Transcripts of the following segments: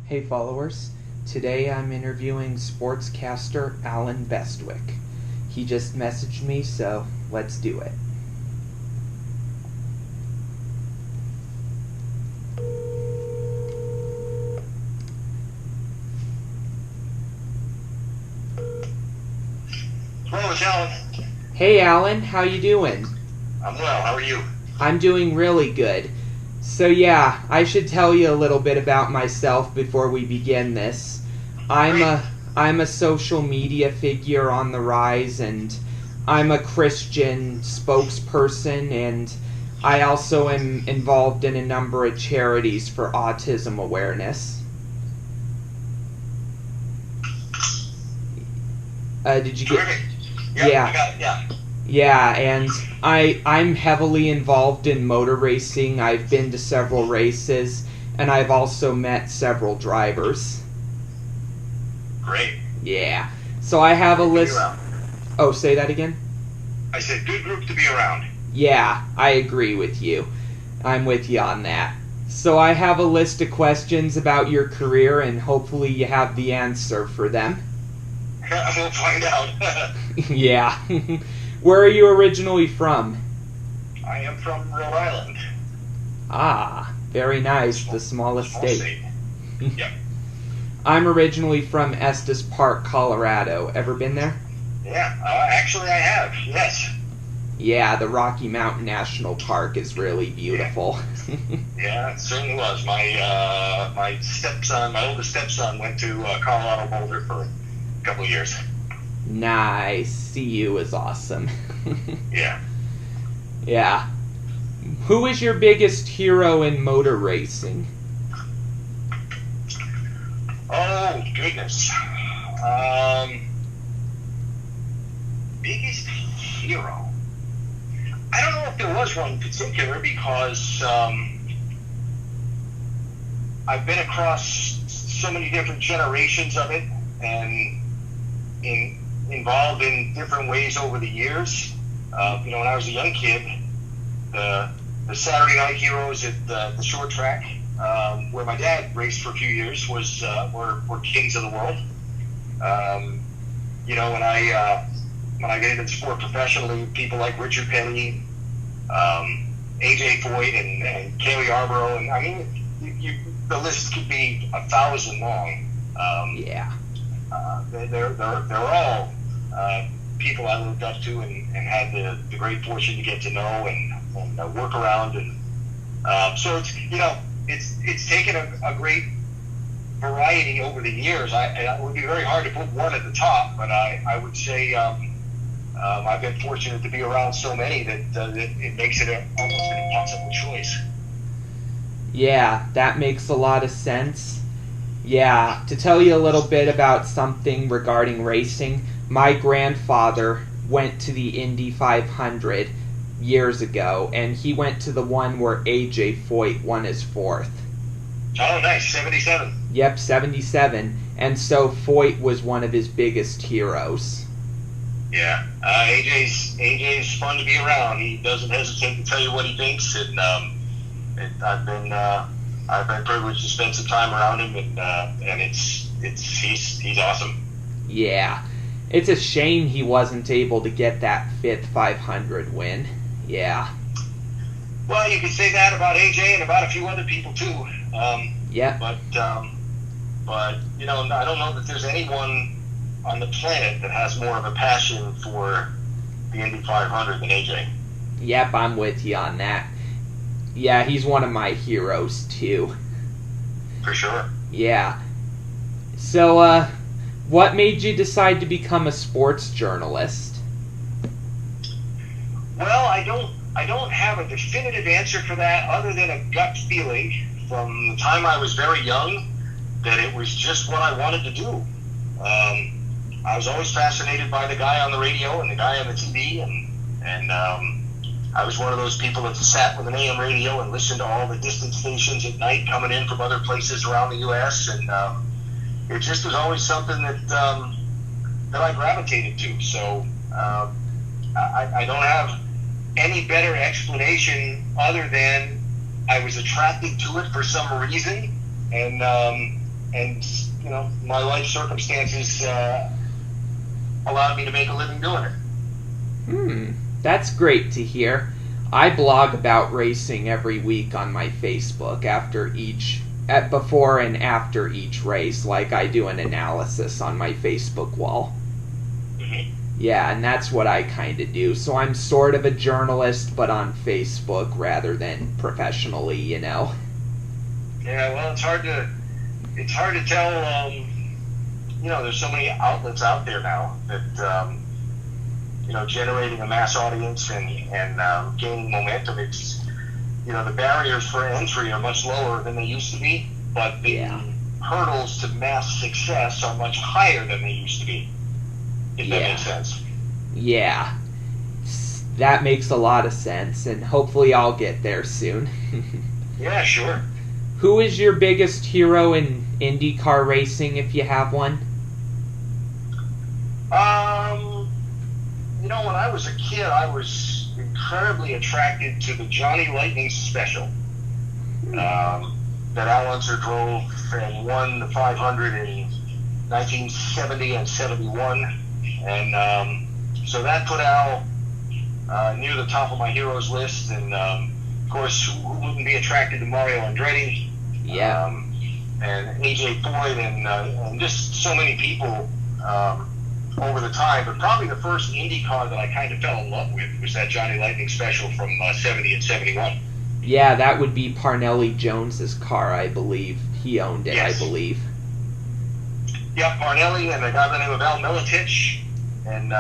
Hey followers, today I'm interviewing sportscaster Alan Bestwick. He just messaged me, so let's do it. Hello, it's Alan. Hey Alan, how you doing? I'm well. How are you? I'm doing really good. So yeah, I should tell you a little bit about myself before we begin this. I'm a social media figure on the rise, and I'm a Christian spokesperson, and I also am involved in a number of charities for autism awareness. Did you get? Terrific. Yep, Yeah. I got it. Yeah. Yeah, and I'm heavily involved in motor racing. I've been to several races, and I've also met several drivers. Great. Yeah. So I have a Good to be list. around. Oh, say that again? I said good group to be around. Yeah, I agree with you. I'm with you on that. So I have a list of questions about your career, and hopefully you have the answer for them. We'll find out. Yeah. Where are you originally from? I am from Rhode Island. Ah, very nice. The smallest Small state. Yep. I'm originally from Estes Park, Colorado. Ever been there? Yeah. Actually, I have. Yes. Yeah, the Rocky Mountain National Park is really beautiful. Yeah, it certainly was. My stepson, my oldest stepson, went to Colorado Boulder for a couple of years. Nice. CU is awesome. Yeah. Yeah. Who is your biggest hero in motor racing? Oh goodness. Biggest hero. I don't know if there was one in particular because I've been across so many different generations of it and involved in different ways over the years. When I was a young kid, the Saturday night heroes at the short track, where my dad raced for a few years, were kings of the world. When I get into the sport professionally, people like Richard Kenney, AJ Foyt, and Kaylee Arborough, and I mean, the list could be 1,000 long. Yeah. They're all people I looked up to and had the great fortune to get to know and work around, and so it's taken a great variety over the years. It would be very hard to put one at the top, but I would say I've been fortunate to be around so many that it makes it almost an impossible choice. Yeah, that makes a lot of sense. Yeah, to tell you a little bit about something regarding racing, my grandfather went to the Indy 500 years ago, and he went to the one where AJ Foyt won his fourth. Oh, nice. 77. Yep, 77. And so Foyt was one of his biggest heroes. Yeah, AJ's fun to be around. He doesn't hesitate to tell you what he thinks, and I've been privileged to spend some time around him, and he's awesome. Yeah, it's a shame he wasn't able to get that fifth 500 win. Yeah. Well, you could say that about AJ and about a few other people too. Yeah. But I don't know that there's anyone on the planet that has more of a passion for the Indy 500 than AJ. Yep, I'm with you on that. Yeah, he's one of my heroes too. For sure. Yeah. So, what made you decide to become a sports journalist? Well, I don't have a definitive answer for that other than a gut feeling from the time I was very young that it was just what I wanted to do. I was always fascinated by the guy on the radio and the guy on the TV, and I was one of those people that sat with an AM radio and listened to all the distant stations at night coming in from other places around the U.S., and it just was always something that I gravitated to. So I don't have any better explanation other than I was attracted to it for some reason, and and my life circumstances allowed me to make a living doing it. That's great to hear. I blog about racing every week on my Facebook before and after each race, like I do an analysis on my Facebook wall. Mm-hmm. Yeah, and that's what I kind of do. So I'm sort of a journalist, but on Facebook rather than professionally, Yeah, well, it's hard to tell. There's so many outlets out there now that generating a mass audience and gaining momentum. It's the barriers for entry are much lower than they used to be, but the hurdles to mass success are much higher than they used to be. If that makes sense. Yeah, that makes a lot of sense, and hopefully I'll get there soon. Yeah, sure. Who is your biggest hero in IndyCar racing, if you have one? When I was a kid, I was incredibly attracted to the Johnny Lightning Special that Al Unser drove and won the 500 in 1970 and 71. And so that put Al near the top of my heroes list. And, of course, who wouldn't be attracted to Mario Andretti? Yeah. And A.J. Foyt and just so many people over the time. But probably the first Indy car that I kind of fell in love with was that Johnny Lightning Special from 70 and 71. Yeah, that would be Parnelli Jones's car, I believe. He owned it, Yes. I believe. Yeah, Parnelli and a guy by the name of Al Milicic. And,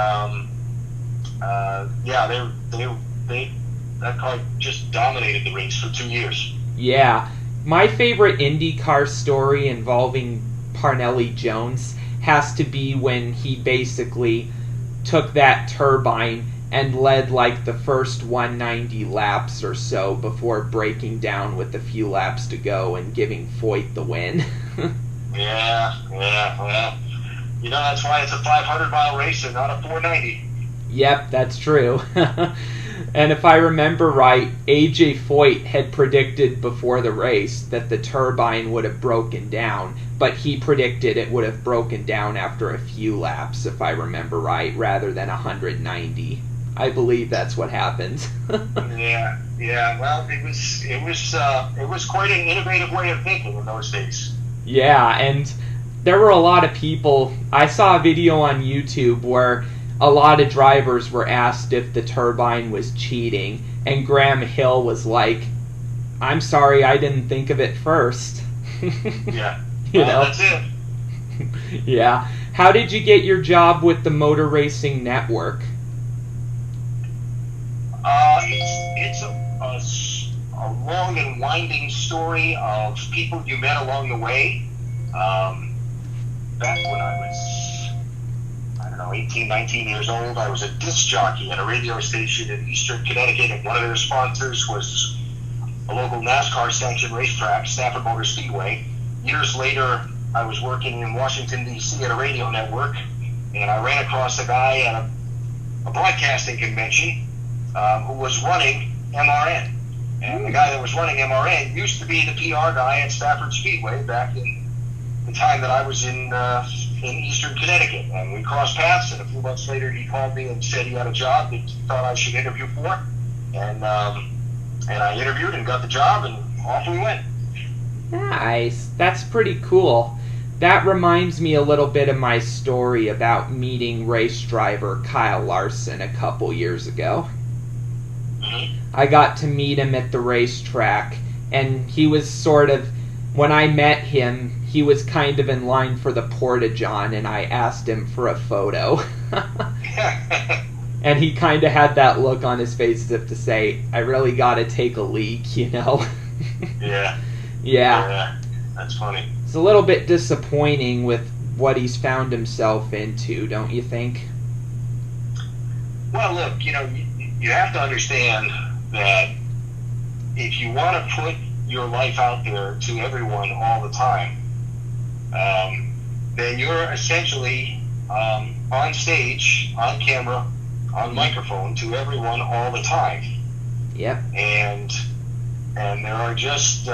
that car just dominated the race for 2 years. Yeah. My favorite IndyCar story involving Parnelli Jones has to be when he basically took that turbine and led like the first 190 laps or so before breaking down with a few laps to go and giving Foyt the win. Yeah, well, that's why it's a 500-mile race and not a 490. Yep, that's true. And if I remember right, A.J. Foyt had predicted before the race that the turbine would have broken down, but he predicted it would have broken down after a few laps, if I remember right, rather than 190. I believe that's what happened. Yeah. Well, it was quite an innovative way of thinking in those days. Yeah, and there were a lot of people. I saw a video on YouTube where a lot of drivers were asked if the turbine was cheating, and Graham Hill was like, "I'm sorry, I didn't think of it first." Yeah. You know? That's it. Yeah. How did you get your job with the Motor Racing Network? It's a long and winding story of people you met along the way. Back when I was 18, 19 years old, I was a disc jockey at a radio station in Eastern Connecticut, and one of their sponsors was a local NASCAR sanctioned racetrack, Stafford Motor Speedway. Years later, I was working in Washington, D.C. at a radio network, and I ran across a guy at a broadcasting convention who was running MRN. And the guy that was running MRN used to be the PR guy at Stafford Speedway back in the time that I was in Eastern Connecticut. And we crossed paths, and a few months later he called me and said he had a job that he thought I should interview for. And I interviewed and got the job, and off we went. Nice. That's pretty cool. That reminds me a little bit of my story about meeting race driver Kyle Larson a couple years ago. Mm-hmm. I got to meet him at the racetrack, and he was when I met him, he was kind of in line for the Porta-John, and I asked him for a photo. And he kind of had that look on his face as if to say, I really got to take a leak, Yeah. Yeah. Yeah. That's funny. It's a little bit disappointing with what he's found himself into, don't you think? Well, look, you have to understand that if you want to put your life out there to everyone all the time, then you're essentially on stage, on camera, on microphone to everyone all the time. Yep. And there are just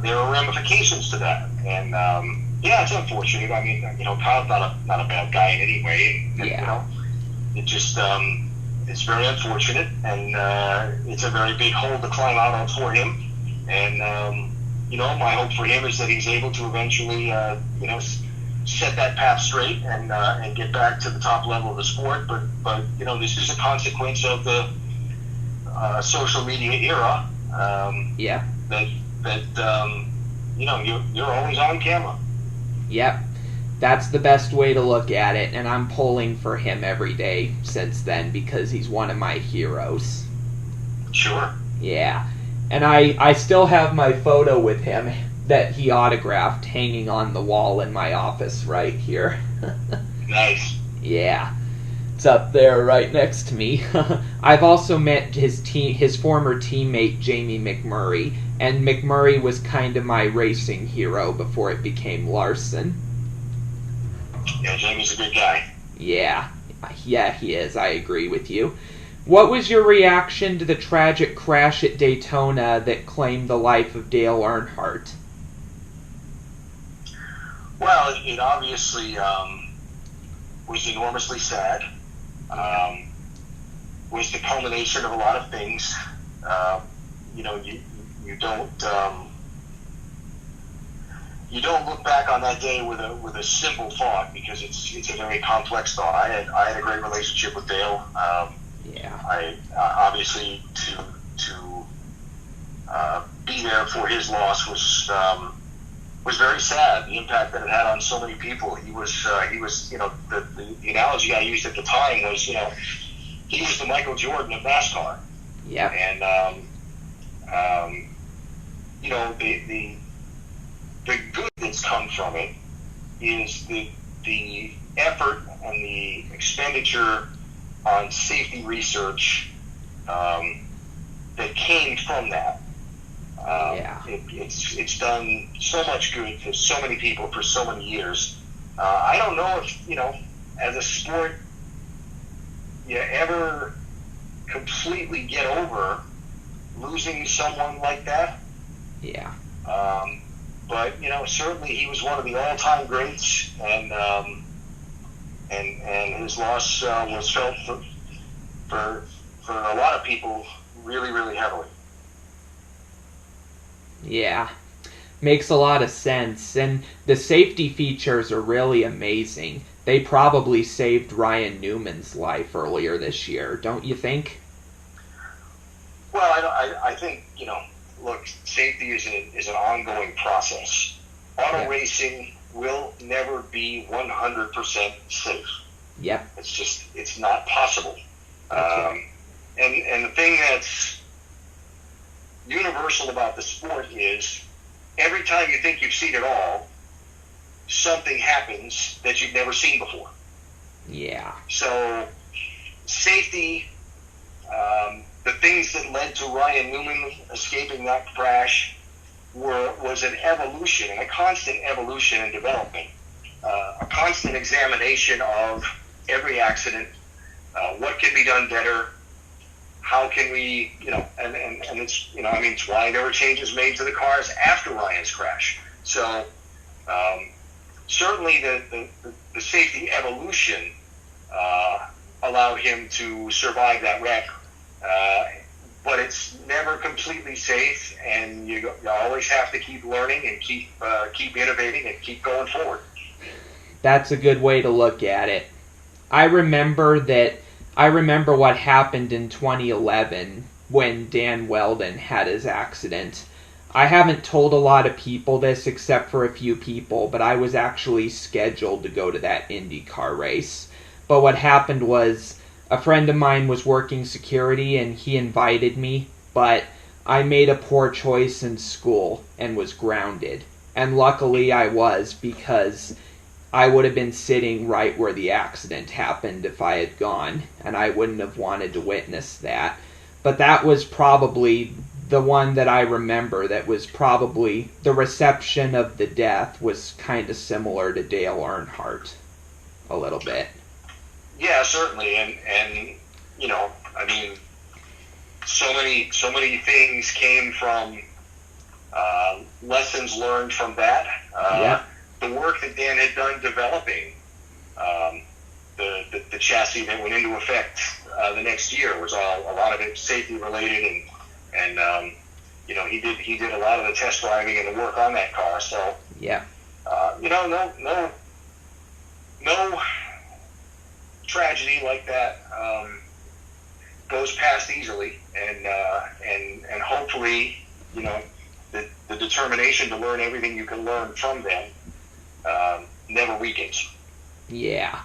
there are ramifications to that. And yeah, it's unfortunate. I mean, Kyle's not a bad guy in any way. And, it just it's very unfortunate, and it's a very big hole to climb out of for him. And my hope for him is that he's able to eventually set that path straight and get back to the top level of the sport. But this is a consequence of the social media era. You're always on camera. Yep. That's the best way to look at it, and I'm pulling for him every day since then because he's one of my heroes. Sure. Yeah. And I still have my photo with him that he autographed hanging on the wall in my office right here. Nice. Yeah. It's up there right next to me. I've also met his former teammate Jamie McMurray, and McMurray was kind of my racing hero before it became Larson. Yeah, Jamie's a good guy. Yeah, he is. I agree with you. What was your reaction to the tragic crash at Daytona that claimed the life of Dale Earnhardt? Well, it obviously was enormously sad. Was the culmination of a lot of things. You don't look back on that day with a simple thought, because it's a very complex thought. I had a great relationship with Dale. I obviously to be there for his loss was very sad. The impact that it had on so many people. He was the analogy I used at the time was he was the Michael Jordan of NASCAR. Yeah. And the good that's come from it is the effort and the expenditure on safety research that came from that. It's done so much good to so many people for so many years. I don't know if, as a sport, you ever completely get over losing someone like that. Yeah. But certainly he was one of the all-time greats, and his loss was felt for a lot of people really, really heavily. Yeah, makes a lot of sense, and the safety features are really amazing. They probably saved Ryan Newman's life earlier this year, don't you think? Well, I think, look, safety is an ongoing process. Auto racing will never be 100% safe. Yep. It's not possible. And the thing that's universal about the sport is every time you think you've seen it all, something happens that you've never seen before. Yeah. So safety, the things that led to Ryan Newman escaping that crash was an evolution, and a constant evolution and development, a constant examination of every accident, what can be done better, how can we, and it's, it's why there were changes made to the cars after Ryan's crash. So certainly the safety evolution allowed him to survive that wreck. But it's never completely safe, and you always have to keep learning and keep innovating and keep going forward. That's a good way to look at it. I remember what happened in 2011 when Dan Weldon had his accident. I haven't told a lot of people this except for a few people, but I was actually scheduled to go to that IndyCar race. But what happened was, a friend of mine was working security and he invited me, but I made a poor choice in school and was grounded. And luckily I was, because I would have been sitting right where the accident happened if I had gone, and I wouldn't have wanted to witness that. But that was probably the one that I remember that was probably, the reception of the death was kind of similar to Dale Earnhardt a little bit. Yeah, certainly, and so many things came from lessons learned from that. Yeah. The work that Dan had done developing the chassis that went into effect the next year was a lot of it safety related, and he did a lot of the test driving and the work on that car. So Yeah. No tragedy like that goes past easily, and hopefully, the determination to learn everything you can learn from them never weakens. Yeah.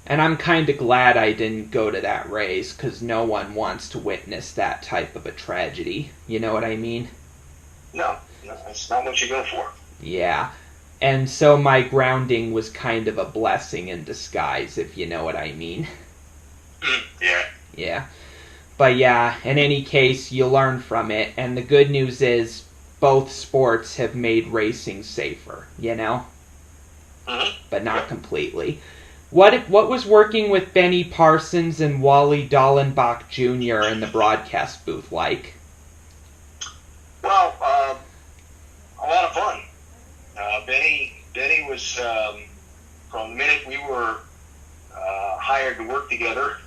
And I'm kind of glad I didn't go to that race, because no one wants to witness that type of a tragedy. You know what I mean? No, that's not what you go for. Yeah. And so my grounding was kind of a blessing in disguise, if you know what I mean. Yeah. Yeah. But yeah, in any case, you learn from it, and the good news is both sports have made racing safer, Mm-hmm. But not completely. What was working with Benny Parsons and Wally Dallenbach Jr. in the broadcast booth like? Well, a lot of fun. Benny was, from the minute we were hired to work together,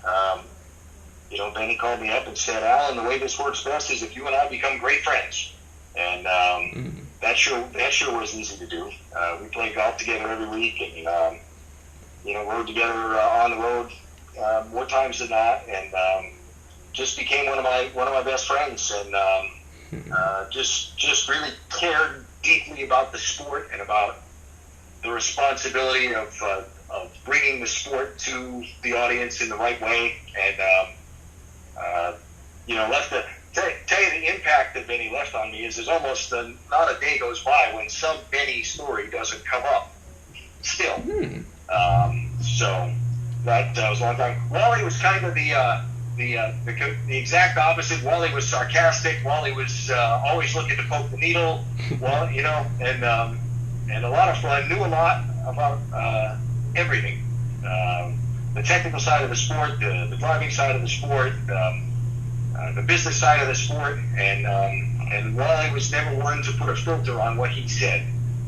Benny called me up and said, "Alan, the way this works best is if you and I become great friends." And that sure was easy to do. We played golf together every week, and rode together on the road more times than not, and just became one of my best friends, and just really cared deeply about the sport and about the responsibility of bringing the sport to the audience in the right way, and tell you the impact that Benny left on me is there's almost not a day goes by when some Benny story doesn't come up still. So that was a long time. Wally was kind of the exact opposite. Wally was sarcastic. Wally was always looking to poke the needle. Well, and a lot of fun. Knew a lot about everything. The technical side of the sport, the driving side of the sport, the business side of the sport, and Wally was never one to put a filter on what he said.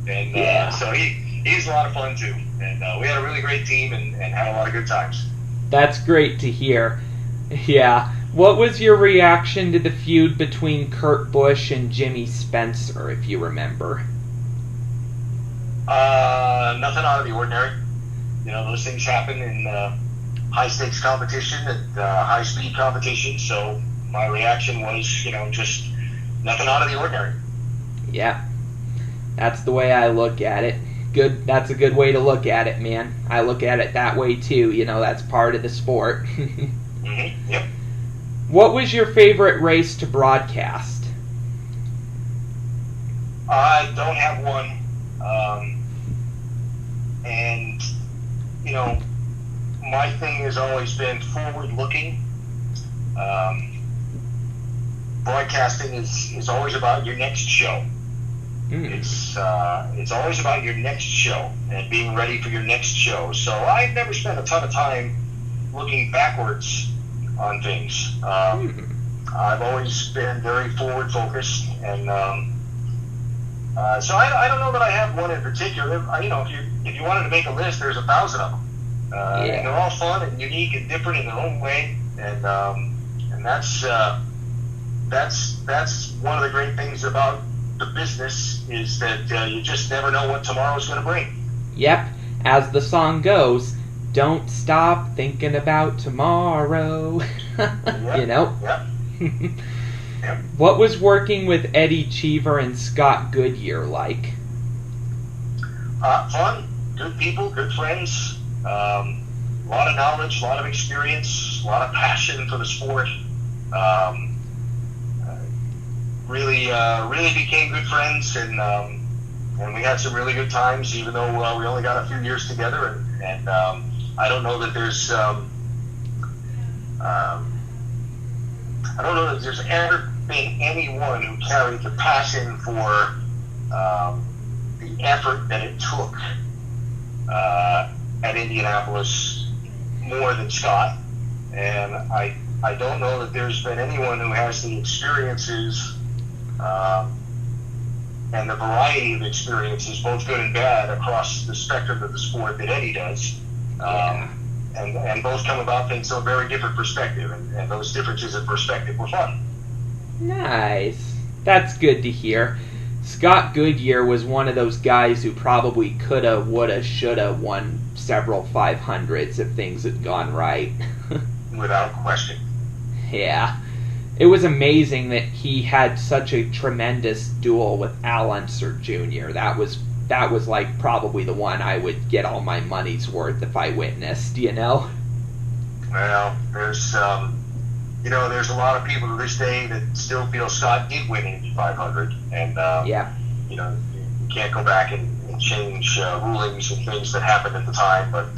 And so he's a lot of fun too. And we had a really great team and had a lot of good times. That's great to hear. Yeah. What was your reaction to the feud between Kurt Busch and Jimmy Spencer, if you remember? Nothing out of the ordinary. Those things happen in high-stakes competition and high-speed competition, so my reaction was, just nothing out of the ordinary. Yeah. That's the way I look at it. That's a good way to look at it, man. I look at it that way too. That's part of the sport. Mm-hmm. Yep. What was your favorite race to broadcast? I don't have one. And my thing has always been forward-looking. Broadcasting is always about your next show. It's always about your next show and being ready for your next show. So I've never spent a ton of time looking backwards on things. I've always been very forward focused, and so I don't know that I have one in particular. If you wanted to make a list, there's 1,000 of them, and they're all fun and unique and different in their own way, and that's one of the great things about the business is that you just never know what tomorrow's going to bring. Yep, as the song goes, don't stop thinking about tomorrow. Yep. Yep. What was working with Eddie Cheever and Scott Goodyear like? Fun, good people, good friends, a lot of knowledge, a lot of experience, a lot of passion for the sport. Really became good friends, and we had some really good times, even though we only got a few years together. And I don't know that there's ever been anyone who carried the passion for the effort that it took at Indianapolis more than Scott. And I don't know that there's been anyone who has the experiences and the variety of experiences, both good and bad, across the spectrum of the sport that Eddie does. And both come about things from a very different perspective, and those differences in perspective were fun. Nice. That's good to hear. Scott Goodyear was one of those guys who probably coulda, woulda, shoulda won several 500s if things had gone right. Without question. Yeah. It was amazing that he had such a tremendous duel with Al Unser Jr. That was like probably the one I would get all my money's worth if I witnessed, you know? Well, there's there's a lot of people to this day that still feel Scott did win Indy 500, and you can't go back and change rulings and things that happened at the time, but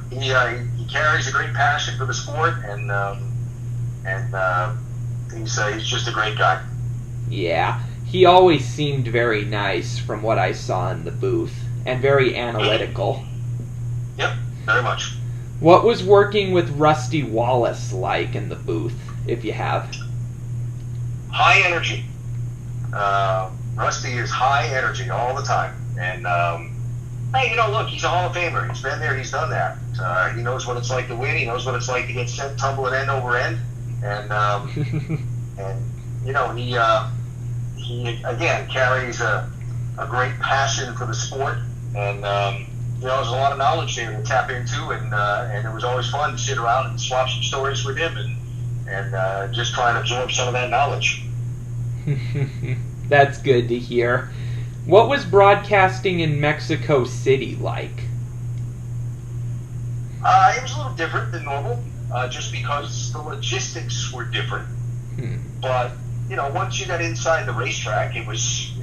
he carries a great passion for the sport, and he's just a great guy. Yeah, he always seemed very nice from what I saw in the booth, and very analytical. Yep, very much. What was working with Rusty Wallace like in the booth, if you have? High energy. Rusty is high energy all the time. And, hey, look, he's a Hall of Famer. He's been there, he's done that. He knows what it's like to win. He knows what it's like to get sent tumbling end over end. And, he again, carries a great passion for the sport. And, there's a lot of knowledge there to tap into, and it was always fun to sit around and swap some stories with him and just try and absorb some of that knowledge. That's good to hear. What was broadcasting in Mexico City like? It was a little different than normal, just because the logistics were different. But once you got inside the racetrack, it was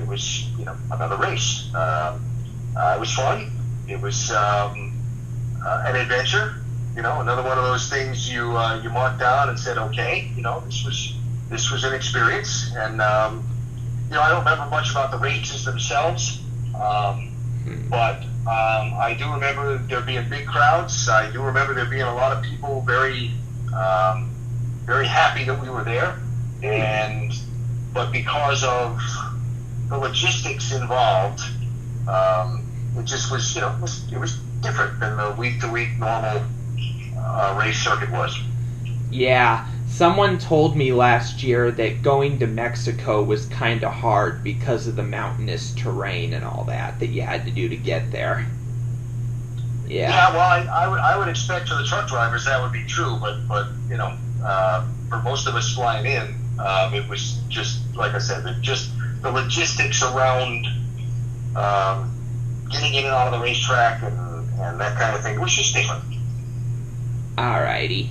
another race. It was fun. It was an adventure, another one of those things you marked down and said, okay, this was an experience, and I don't remember much about the races themselves, but I do remember there being big crowds. I do remember there being a lot of people very happy that we were there, but because of the logistics involved. It just was, it was different than the week-to-week normal race circuit was. Yeah, someone told me last year that going to Mexico was kind of hard because of the mountainous terrain and all that you had to do to get there. Yeah, well, I would expect for the truck drivers that would be true, but for most of us flying in, it was just, like I said, just the logistics around getting in and out of the racetrack and that kind of thing was just different. Alrighty.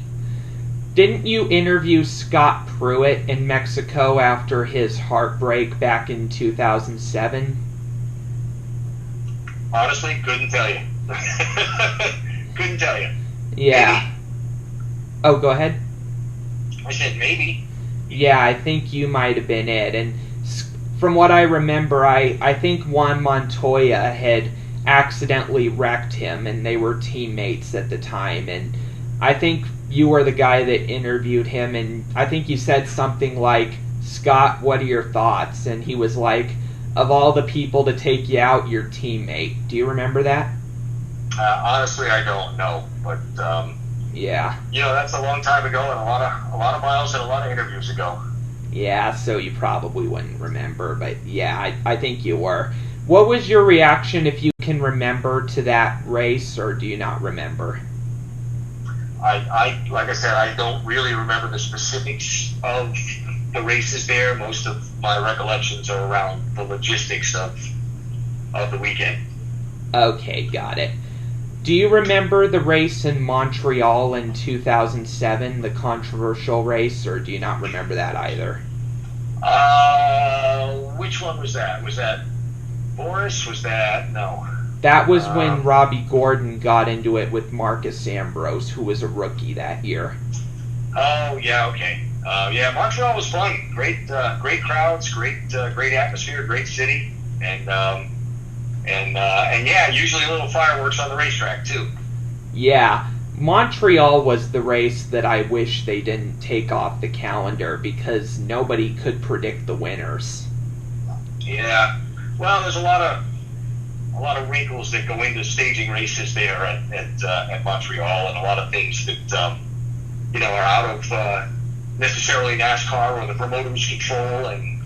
Didn't you interview Scott Pruitt in Mexico after his heartbreak back in 2007? Honestly, couldn't tell you. Couldn't tell you. Yeah. Maybe. Oh, go ahead. I said maybe. Yeah, I think you might have been it. And from what I remember, I think Juan Montoya had accidentally wrecked him, and they were teammates at the time. And I think you were the guy that interviewed him, and I think you said something like, Scott, what are your thoughts? And he was like, of all the people to take you out, your teammate. Do you remember that? Honestly, I don't know, but yeah, that's a long time ago, and a lot of miles and a lot of interviews ago. Yeah, so you probably wouldn't remember, but yeah, I think you were. What was your reaction, if you can remember, to that race, or do you not remember? I like I said, I don't really remember the specifics of the races there. Most of my recollections are around the logistics of the weekend. Okay, got it. Do you remember the race in Montreal in 2007, the controversial race, or do you not remember that either? Which one was that? Was that Boris? Was that... No. That was when Robbie Gordon got into it with Marcus Ambrose, who was a rookie that year. Oh, yeah, okay. Yeah, Montreal was fun. Great crowds, great atmosphere, great city, and yeah, usually a little fireworks on the racetrack too. Yeah, Montreal was the race that I wish they didn't take off the calendar because nobody could predict the winners. Yeah. Well, there's a lot of wrinkles that go into staging races there at Montreal, and a lot of things that are out of necessarily NASCAR or the promoter's control, and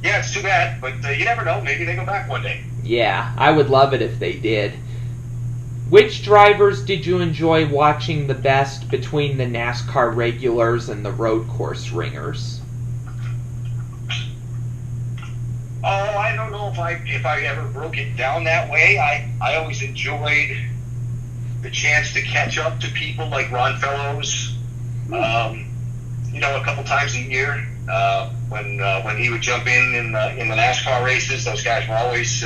yeah, it's too bad, but you never know. Maybe they go back one day. Yeah, I would love it if they did. Which drivers did you enjoy watching the best between the NASCAR regulars and the road course ringers? Oh, I don't know if I ever broke it down that way. I always enjoyed the chance to catch up to people like Ron Fellows, a couple times a year when he would jump in the NASCAR races. Those guys were always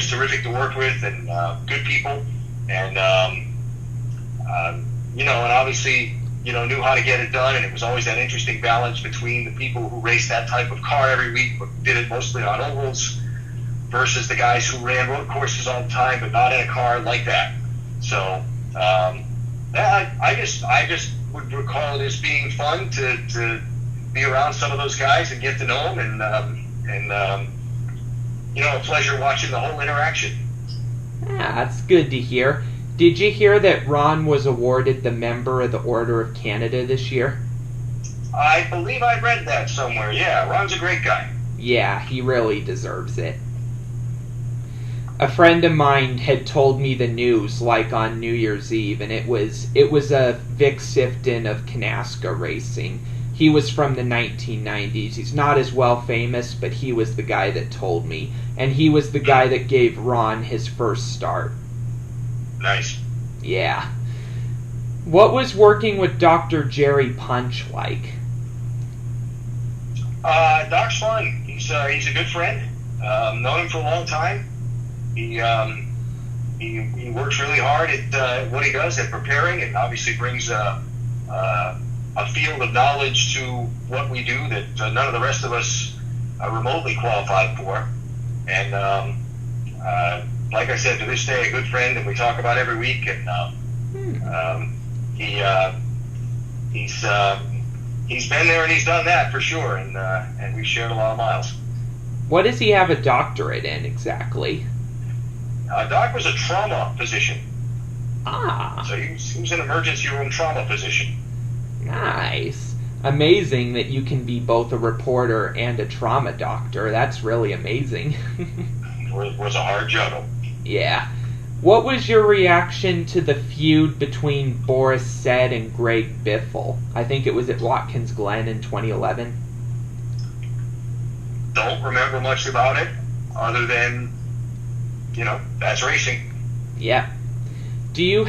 terrific to work with, and good people, and and obviously knew how to get it done, and it was always that interesting balance between the people who raced that type of car every week but did it mostly on ovals versus the guys who ran road courses all the time but not in a car like that. So I just would recall it as being fun to be around some of those guys and get to know them, and a pleasure watching the whole interaction. Yeah, that's good to hear. Did you hear that Ron was awarded the Member of the Order of Canada this year? I believe I read that somewhere. Yeah, Ron's a great guy. Yeah, he really deserves it. A friend of mine had told me the news, like on New Year's Eve, and it was a Vic Sifton of Kanaska racing. He was from the 1990s. He's not as well famous, but he was the guy that told me. And he was the guy that gave Ron his first start. Nice. Yeah. What was working with Dr. Jerry Punch like? Doc's fun. He's a good friend. Known him for a long time. He works really hard at what he does at preparing, and obviously brings a field of knowledge to what we do that none of the rest of us are remotely qualified for. And like I said, to this day, a good friend, and we talk about every week. And he's been there and he's done that for sure, and we've shared a lot of miles. What does he have a doctorate in exactly? Doc was a trauma physician. Ah. So he was an emergency room trauma physician. Nice. Amazing that you can be both a reporter and a trauma doctor. That's really amazing. It was a hard juggle. Yeah. What was your reaction to the feud between Boris Said and Greg Biffle? I think it was at Watkins Glen in 2011. Don't remember much about it, other than, that's racing. Yeah. Do you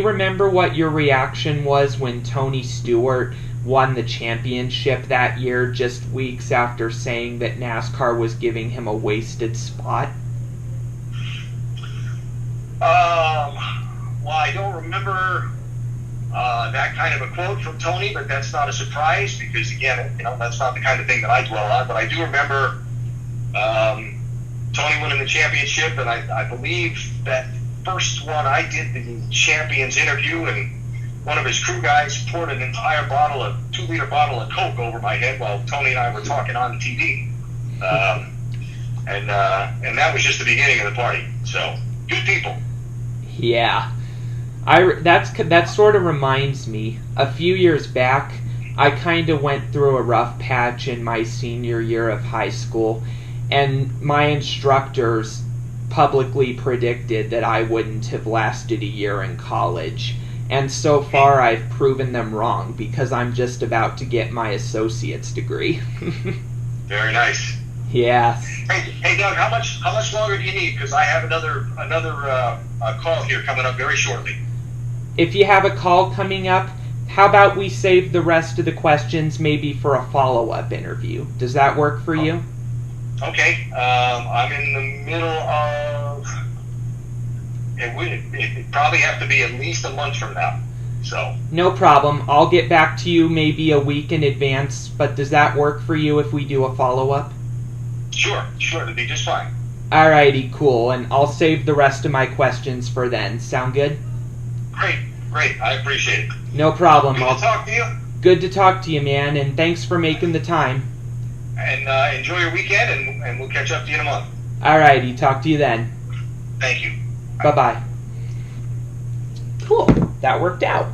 remember what your reaction was when Tony Stewart won the championship that year, just weeks after saying that NASCAR was giving him a wasted spot? Well, I don't remember that kind of a quote from Tony, but that's not a surprise because, again, that's not the kind of thing that I dwell on. But I do remember Tony winning the championship, and I believe that first one I did the champions interview, and one of his crew guys poured an entire 2-liter bottle of Coke over my head while Tony and I were talking on the TV. And that was just the beginning of the party. So, good people. Yeah. That sort of reminds me, a few years back, I kind of went through a rough patch in my senior year of high school, and my instructors publicly predicted that I wouldn't have lasted a year in college. And so far I've proven them wrong because I'm just about to get my associate's degree. Very nice. Yes. Hey Doug, how much longer do you need? Because I have another call here coming up very shortly. If you have a call coming up, how about we save the rest of the questions maybe for a follow-up interview? Does that work for you? Okay. I'm in the middle of... It'd probably have to be at least a month from now. So. No problem. I'll get back to you maybe a week in advance, but does that work for you if we do a follow-up? Sure. It'll be just fine. Alrighty, cool. And I'll save the rest of my questions for then. Sound good? Great. I appreciate it. No problem. Good to talk to you. Good to talk to you, man, and thanks for making the time. And enjoy your weekend, and we'll catch up to you in a month. Alrighty, talk to you then. Thank you. Bye-bye. Cool. That worked out.